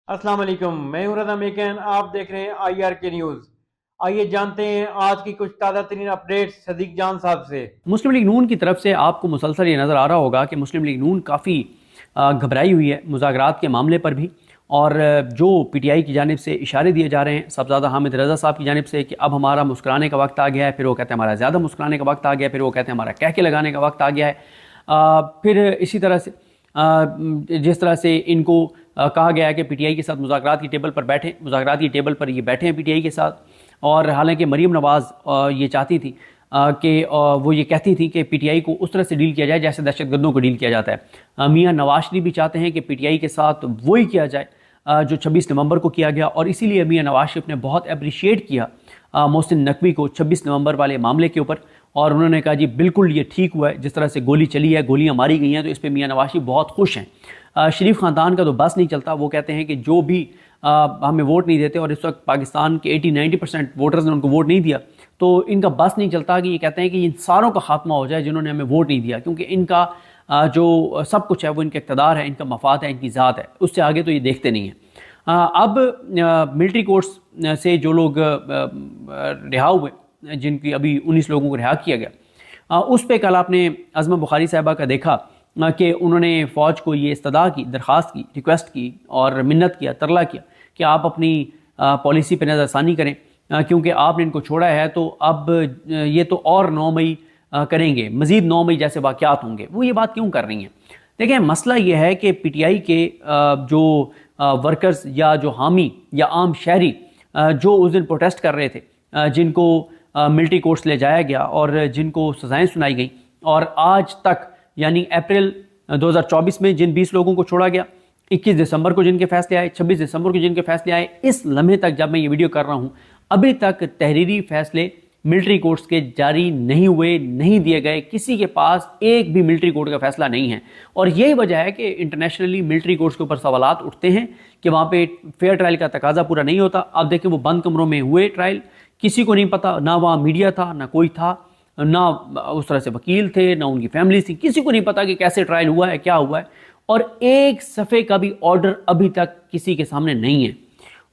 अस्सलाम वालेकुम, मैं हूं रज़ा मेकन। आप देख रहे हैं IRK न्यूज़। आइए जानते हैं आज की कुछ ताज़ा तरीन अपडेट्स सदीक जान साहब से। मुस्लिम लीग नून की तरफ से आपको मुसलसल ये नज़र आ रहा होगा कि मुस्लिम लीग नून काफ़ी घबराई हुई है मुज़ाकरात के मामले पर भी, और जो PTI की जानिब से इशारे दिए जा रहे हैं साहबज़ादा हामिद रज़ा साहब की जानिब से कि अब हमारा मुस्कुराने का वक्त आ गया है, फिर वो कहते हैं हमारा ज़्यादा मुस्कुराने का वक्त आ गया है, फिर वो कहते हैं हमारा कह के लगाने का वक्त आ गया है। फिर इसी तरह से जिस तरह से इनको कहा गया है कि PTI के साथ मुज़ाकरात की टेबल पर बैठें, मुज़ाकरात की टेबल पर ये बैठे हैं PTI के साथ। और हालांकि मरीम नवाज़ ये चाहती थी कि वो ये कहती थी कि PTI को उस तरह से डील किया जाए जैसे दहशतगर्दों को डील किया जाता है। मियां नवाज शरीफ भी चाहते हैं कि PTI के साथ वही किया जाए जो 26 नवंबर को किया गया, और इसीलिए मियां नवाज शरीफ ने बहुत अप्रिशिएट किया मोहसिन नकवी को 26 नवंबर वाले मामले के ऊपर, और उन्होंने कहा जी बिल्कुल ये ठीक हुआ है, जिस तरह से गोली चली है, गोलियां मारी गई हैं, तो इस पर मियां नवाज शरीफ बहुत खुश हैं। शरीफ ख़ानदान का तो बस नहीं चलता, वो कहते हैं कि जो भी हमें वोट नहीं देते, और इस वक्त पाकिस्तान के 80-90% वोटर्स ने उनको वोट नहीं दिया, तो इनका बस नहीं चलता कि ये कहते हैं कि इन सारों का खात्मा हो जाए जिन्होंने हमें वोट नहीं दिया, क्योंकि इनका जो सब कुछ है वो इनका इक़्तिदार है, इनका मफाद है, इनकी ज़ात है, उससे आगे तो ये देखते नहीं हैं। अब मिलिट्री कोर्ट्स से जो लोग रिहा हुए, जिनकी अभी 19 लोगों को रिहा किया गया, उस पर कल आपने अज़मा बुखारी साहिबा का देखा कि उन्होंने फ़ौज को ये इस्तदा की, दरख्वास्त की, रिक्वेस्ट की और मिन्नत किया, तरला किया कि आप अपनी पॉलिसी पर नज़रसानी करें, क्योंकि आपने इनको छोड़ा है तो अब ये तो और 9 मई करेंगे, मज़ीद 9 मई जैसे वाक़यात होंगे। वो ये बात क्यों कर रही हैं? देखें, मसला ये है कि PTI के जो वर्कर्स या जो हामी या आम शहरी जो उस दिन प्रोटेस्ट कर रहे थे, जिनको मिलिट्री कोर्ट्स ले जाया गया और जिनको सज़ाएँ सुनाई गई, और आज तक यानी अप्रैल 2024 में जिन 20 लोगों को छोड़ा गया, 21 दिसंबर को जिनके फैसले आए, 26 दिसंबर को जिनके फैसले आए, इस लम्हे तक जब मैं ये वीडियो कर रहा हूँ अभी तक तहरीरी फैसले मिलिट्री कोर्ट्स के जारी नहीं हुए, नहीं दिए गए, किसी के पास एक भी मिलिट्री कोर्ट का फैसला नहीं है। और यही वजह है कि इंटरनेशनली मिलिट्री कोर्ट्स के ऊपर सवालात उठते हैं कि वहाँ पे फेयर ट्रायल का तकाजा पूरा नहीं होता। अब देखें, वो बंद कमरों में हुए ट्रायल, किसी को नहीं पता, ना वहाँ मीडिया था, ना कोई था, ना उस तरह से वकील थे, ना उनकी फैमिली थी, किसी को नहीं पता कि कैसे ट्रायल हुआ है, क्या हुआ है, और एक सफ़े का भी ऑर्डर अभी तक किसी के सामने नहीं है।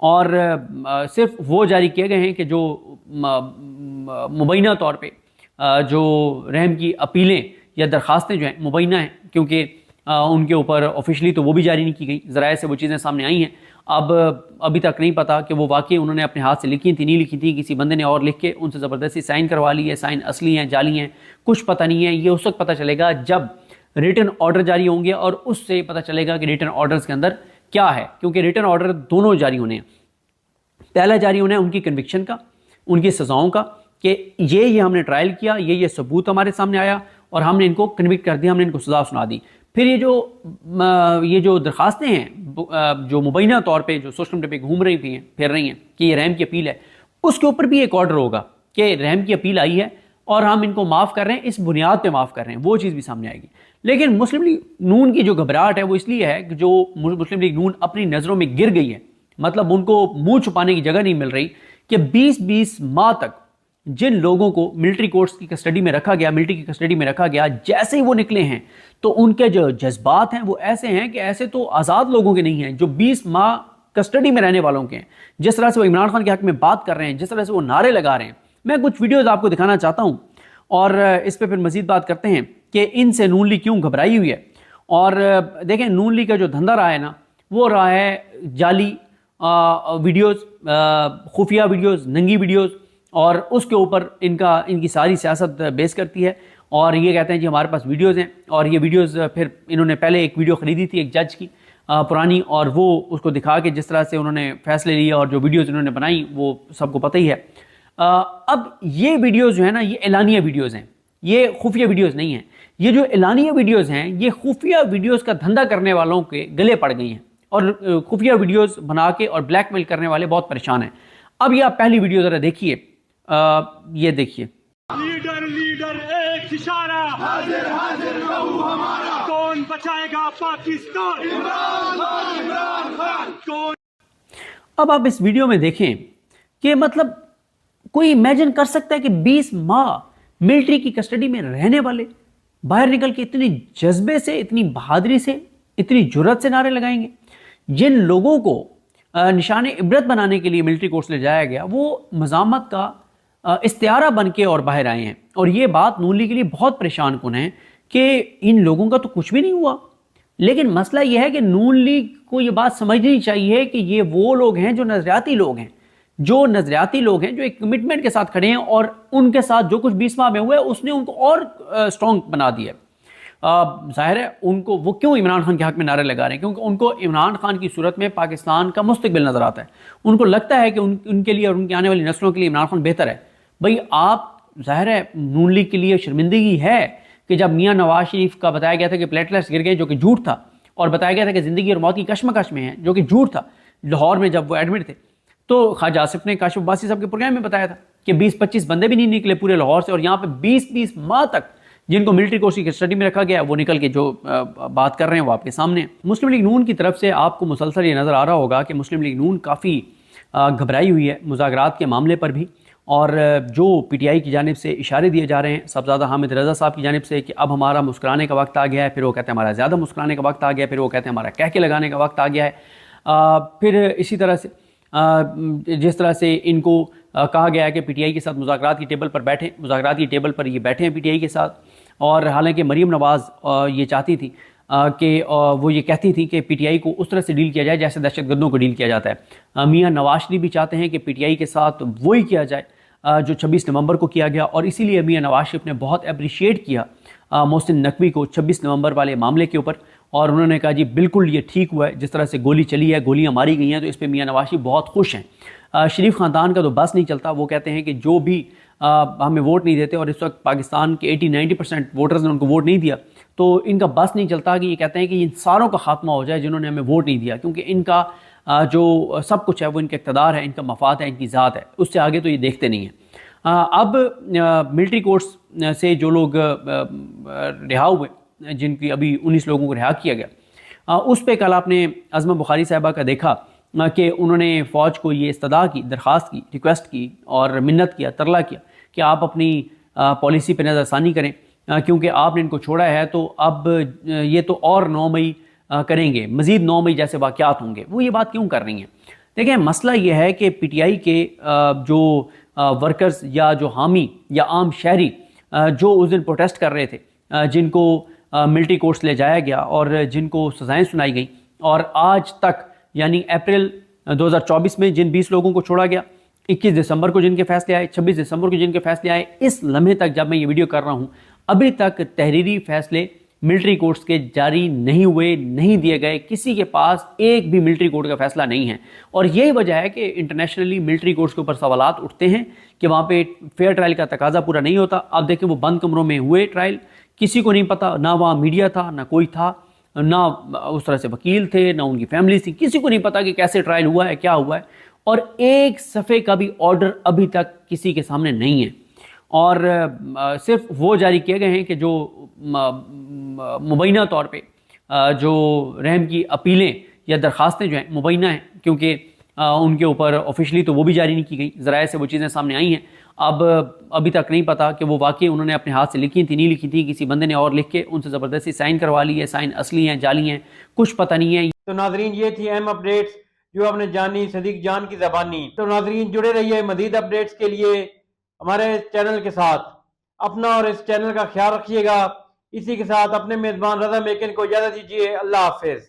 और सिर्फ वो जारी किए गए हैं कि जो मुबैना तौर पे जो रहम की अपीलें या दरख्वास्तें जो हैं मुबैना हैं, क्योंकि उनके ऊपर ऑफिशियली तो वो भी जारी नहीं की गई, ज़राए से वो चीज़ें सामने आई हैं। अब अभी तक नहीं पता कि वो वाकई उन्होंने अपने हाथ से लिखी थी, नहीं लिखी थी, किसी बंदे ने और लिख के उनसे ज़बरदस्ती साइन करवा ली है, साइन असली हैं, जाली हैं, कुछ पता नहीं है। ये उस वक्त पता चलेगा जब रिटन ऑर्डर जारी होंगे, और उससे पता चलेगा कि रिटन ऑर्डर्स के अंदर क्या है, क्योंकि रिटन ऑर्डर दोनों जारी होने हैं। पहला जारी होना है उनकी कन्विक्शन का, उनकी सज़ाओं का, कि ये हमने ट्रायल किया, ये सबूत हमारे सामने आया और हमने इनको कन्विक्ट कर दिया, हमने इनको सज़ा सुना दी। फिर ये जो दरख्वास्तें हैं जो मुबैना तौर पे जो सोशल मीडिया पे घूम रही हैं, फिर रही हैं कि ये रहम की अपील है, उसके ऊपर भी एक ऑर्डर होगा कि रहम की अपील आई है और हम इनको माफ़ कर रहे हैं, इस बुनियाद पे माफ़ कर रहे हैं, वो चीज़ भी सामने आएगी। लेकिन मुस्लिम लीग नून की जो घबराहट है वो इसलिए है कि जो मुस्लिम लीग नून अपनी नज़रों में गिर गई है, मतलब उनको मुंह छुपाने की जगह नहीं मिल रही, कि 20-20 माह तक जिन लोगों को मिलिट्री कोर्ट्स की कस्टडी में रखा गया, मिलिट्री की कस्टडी में रखा गया, जैसे ही वो निकले हैं तो उनके जो जज्बात हैं वो ऐसे हैं कि ऐसे तो आज़ाद लोगों के नहीं हैं जो 20 माह कस्टडी में रहने वालों के हैं। जिस तरह से वो इमरान खान के हक में बात कर रहे हैं, जिस तरह से वो नारे लगा रहे हैं, मैं कुछ वीडियोज़ आपको दिखाना चाहता हूँ और इस पर फिर मज़ीद बात करते हैं कि इनसे नून लीग क्यों घबराई हुई है। और देखें, नून लीग का जो धंधा रहा है ना, वो रहा है जाली वीडियोज़, खुफिया वीडियोज़, नंगी वीडियोज़, और उसके ऊपर इनकी सारी सियासत बेस करती है। और ये कहते हैं जी हमारे पास वीडियोज़ हैं, और ये वीडियोज़ फिर इन्होंने पहले एक वीडियो ख़रीदी थी एक जज की पुरानी, और वो उसको दिखा के जिस तरह से उन्होंने फैसले लिए और जो वीडियोज़ इन्होंने बनाई वो सबको पता ही है। अब ये वीडियोज़ जो है ना, ये एलानिया वीडियोज़ हैं, ये खुफिया वीडियोज़ नहीं हैं। ये जो एलानिया वीडियोज़ हैं ये खुफिया वीडियोज़ का धंधा करने वालों के गले पड़ गई हैं, और खुफिया वीडियोज़ बना के और ब्लैकमेल करने वाले बहुत परेशान हैं। अब ये आप पहली वीडियो ज़रा देखिए, ये देखिए। लीडर एक इशारा, हाजिर हाजिर रहू हमारा, कौन बचाएगा पाकिस्तान, इमरान खान, इमरान खान, कौन। अब आप इस वीडियो में देखें कि मतलब कोई इमेजिन कर सकता है कि 20 माह मिलिट्री की कस्टडी में रहने वाले बाहर निकल के इतनी जज्बे से, इतनी बहादुरी से, इतनी जुर्रत से नारे लगाएंगे? जिन लोगों को نشان عبرت بنانے کے لیے ملٹری کورٹس لے جایا گیا، وہ مزاحمت کا استعارہ بن کے اور باہر آئے ہیں. اور یہ بات نون لیگ کے لیے بہت پریشان کن ہے کہ ان لوگوں کا تو کچھ بھی نہیں ہوا. لیکن مسئلہ یہ ہے کہ نون لیگ کو یہ بات سمجھنی چاہیے کہ یہ وہ لوگ ہیں جو نظریاتی لوگ ہیں، جو ایک کمٹمنٹ کے ساتھ کھڑے ہیں، اور ان کے ساتھ جو کچھ 20 ماہ میں ہوا ہے اس نے ان کو اور اسٹرانگ بنا دیا ہے. ظاہر ہے ان کو وہ کیوں عمران خان کے حق میں نعرے لگا رہے ہیں، کیونکہ ان کو عمران خان کی صورت میں پاکستان کا مستقبل نظر آتا ہے. ان کو لگتا ہے کہ ان کے لیے اور ان کی آنے والی نسلوں کے لیے عمران خان بہتر ہے. بھئی آپ ظاہر ہے نون لیگ کے لیے شرمندگی ہے کہ جب میاں نواز شریف کا بتایا گیا تھا کہ پلیٹلیٹس گر گئے، جو کہ جھوٹ تھا، اور بتایا گیا تھا کہ زندگی اور موت کی کشمکش میں ہے، جو کہ جھوٹ تھا، لاہور میں جب وہ ایڈمٹ تھے، تو خواجہ آصف نے کاشف عباسی صاحب کے پروگرام میں بتایا تھا کہ 20-25 بندے بھی نہیں نکلے پورے لاہور سے، اور یہاں پہ 20 ماہ تک جن کو ملٹری کورس کی کسٹڈی میں رکھا گیا وہ نکل کے جو بات کر رہے ہیں وہ آپ کے سامنے ہیں. مسلم لیگ نون کی طرف سے آپ کو مسلسل یہ نظر آ رہا ہوگا کہ مسلم لیگ نون کافی گھبرائی ہوئی ہے مذاکرات کے معاملے پر بھی، اور جو پی ٹی آئی کی جانب سے اشارے دیے جا رہے ہیں صاحبزادہ حامد رضا صاحب کی جانب سے کہ اب ہمارا مسکرانے کا وقت آ گیا ہے، پھر وہ کہتے ہیں ہمارا زیادہ مسکرانے کا وقت آ گیا ہے، پھر وہ کہتے ہیں ہمارا کہہ کے لگانے کا وقت آ گیا ہے. پھر اسی طرح سے جس طرح سے ان کو کہا گیا ہے کہ پی ٹی آئی کے ساتھ مذاکرات کی ٹیبل پر بیٹھیں، مذاکرات کی ٹیبل پر یہ بیٹھے ہیں پی ٹی آئی کے ساتھ. اور حالانکہ مریم نواز یہ چاہتی تھی کہ وہ یہ کہتی تھی کہ پی ٹی آئی کو اس طرح سے ڈیل کیا جائے جیسے دہشت گردوں کو ڈیل کیا جاتا ہے. میاں نواز شریف بھی چاہتے ہیں کہ پی ٹی آئی کے ساتھ وہی کیا جائے جو 26 نومبر کو کیا گیا، اور اسی لیے میاں نواز شریف نے بہت اپریشیٹ کیا محسن نقوی کو 26 نومبر والے معاملے کے اوپر، اور انہوں نے کہا جی بالکل یہ ٹھیک ہوا ہے جس طرح سے گولی چلی ہے، گولیاں ماری گئی ہیں، تو اس پہ میاں نواز شریف بہت خوش ہیں. شریف خاندان کا تو بس نہیں چلتا، وہ کہتے ہیں کہ جو بھی ہمیں ووٹ نہیں دیتے، اور اس وقت پاکستان کے 80-90% ووٹرز نے ان کو ووٹ نہیں دیا، تو ان کا بس نہیں چلتا کہ یہ کہتے ہیں کہ ان ساروں کا خاتمہ ہو جائے جنہوں نے ہمیں ووٹ نہیں دیا، کیونکہ ان کا جو سب کچھ ہے وہ ان کا اقتدار ہے، ان کا مفاد ہے، ان کی ذات ہے، اس سے آگے تو یہ دیکھتے نہیں ہیں. اب ملٹری کورٹس سے جو لوگ رہا ہوئے، جن کی ابھی 19 لوگوں کو رہا کیا گیا، اس پہ کل آپ نے عظمہ بخاری صاحبہ کا دیکھا کہ انہوں نے فوج کو یہ استدعا کی، درخواست کی، ریکویسٹ کی اور منت کیا، ترلا کیا کہ آپ اپنی پالیسی پہ نظر ثانی کریں، کیونکہ آپ نے ان کو چھوڑا ہے تو اب یہ تو اور 9 مئی کریں گے، مزید 9 مئی جیسے واقعات ہوں گے. وہ یہ بات کیوں کر رہی ہیں؟ دیکھیں مسئلہ یہ ہے کہ پی ٹی آئی کے جو ورکرز یا جو حامی یا عام شہری جو اس دن پروٹیسٹ کر رہے تھے، جن کو ملٹری کورٹس لے جایا گیا اور جن کو سزائیں سنائی گئیں، اور آج تک یعنی اپریل 2024 میں جن 20 لوگوں کو چھوڑا گیا، 21 دسمبر کو جن کے فیصلے آئے، 26 دسمبر کو جن کے فیصلے آئے، اس لمحے تک جب میں یہ ویڈیو کر رہا ہوں ابھی تک تحریری فیصلے ملٹری کورٹس کے جاری نہیں ہوئے، نہیں دیے گئے، کسی کے پاس ایک بھی ملٹری کورٹ کا فیصلہ نہیں ہے. اور یہی وجہ ہے کہ انٹرنیشنلی ملٹری کورٹس کے اوپر سوالات اٹھتے ہیں کہ وہاں پہ فیئر ٹرائل کا تقاضا پورا نہیں ہوتا. اب دیکھیں وہ بند کمروں میں ہوئے ٹرائل، کسی کو نہیں پتا، نہ وہاں میڈیا تھا، نہ کوئی تھا، نہ اس طرح سے وکیل تھے، نہ ان کی فیملی تھی، کسی کو نہیں پتا کہ کیسے ٹرائل ہوا ہے، کیا ہوا ہے. اور ایک صفحے کا بھی آرڈر ابھی تک کسی کے سامنے نہیں ہے، اور صرف وہ جاری کیے گئے ہیں کہ جو مبینہ طور پہ جو رحم کی اپیلیں یا درخواستیں جو ہیں مبینہ ہیں، کیونکہ ان کے اوپر آفیشلی تو وہ بھی جاری نہیں کی گئی، ذرائع سے وہ چیزیں سامنے آئی ہیں. اب ابھی تک نہیں پتا کہ وہ واقعی انہوں نے اپنے ہاتھ سے لکھی تھی، نہیں لکھی تھی، کسی بندے نے اور لکھ کے ان سے زبردستی سائن کروا لی ہے، سائن اصلی ہیں جعلی ہیں، کچھ پتہ نہیں ہے. تو ناظرین یہ تھی اہم اپڈیٹس جو آپ نے جانی صدیق جان کی زبانی. تو ناظرین جڑے رہیے مزید اپڈیٹس کے لیے ہمارے چینل کے ساتھ. اپنا اور اس چینل کا خیال رکھیے گا. اسی کے ساتھ اپنے میزبان رضا میکن کو اجازت دیجیے. اللہ حافظ.